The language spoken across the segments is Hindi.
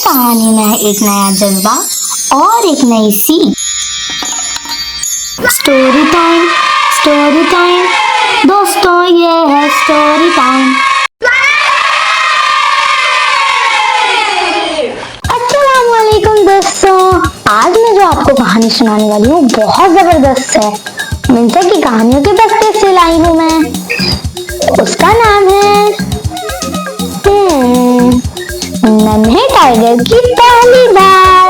कहानी में एक नया जज्बा और एक नई सीख। स्टोरी टाइम दोस्तों, ये है स्टोरी टाइम। अस्सलामुअलैकुम दोस्तों, आज मैं जो आपको कहानी सुनाने वाली हूँ बहुत जबरदस्त है। मिंसा की कहानियों के बस्ते से लाई हूँ मैं। उसका नाम है नन्हे टाइगर की पहली बार।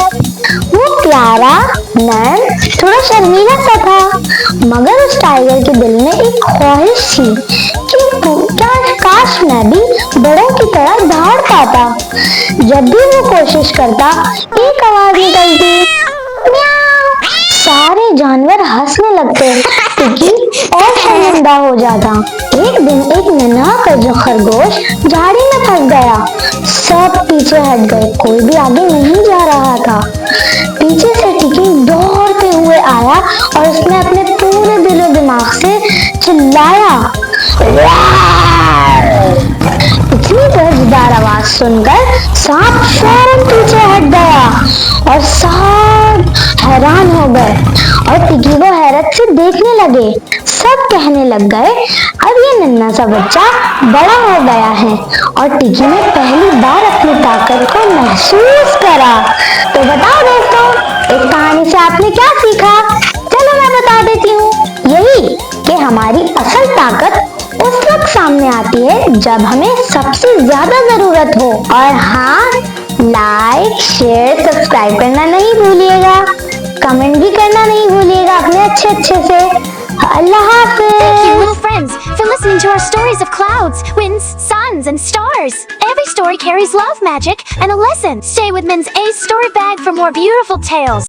वो प्यारा, नर्म, थोड़ा शर्मीला सा था, मगर उस टाइगर के दिल में एक ख्वाहिश थी कि क्या काश मैं भी बड़ों की तरह दौड़ पाता। जब भी वो कोशिश करता, एक आवाज निकलती, म्याऊ। सारे जानवर हंसने लगते, टिकी और शर्मिंदा हो जाता। एक दिन एक नन्हा खरगोश झाड़ी में फंस गया। सब पीछे हट गए, कोई भी आगे नहीं जा रहा था। पीछे से टिकी दौड़ते हुए आया और उसने अपने पूरे दिलो दिमाग से चिल्लाया। इतनी गरजदार आवाज सुनकर सांप फौरन पीछे हट गया और सब हैरान हो गए और टिकी को हैरत से देखने लगे। सब कहने लग गए, अब ये नन्हा सा बच्चा बड़ा हो गया है। और टिकी ने पहली बार अपनी ताकत को महसूस करा। तो बताओ दोस्तों, इस कहानी से आपने क्या सीखा? चलो मैं बता देती हूँ। यही कि हमारी असल ताकत उस वक्त सामने आती है जब हमें सबसे ज्यादा जरूरत हो। और हाँ, लाइक, शेयर, सब्सक्राइब करना नहीं भूलिएगा। कमेंट भी करना नहीं भूलिएगा अपने अच्छे से। Allah Hafiz. Thank you, little friends, for listening to our stories of clouds, winds, suns, and stars. Every story carries love, magic, and a lesson. Stay with Min's Ace Story Bag for more beautiful tales.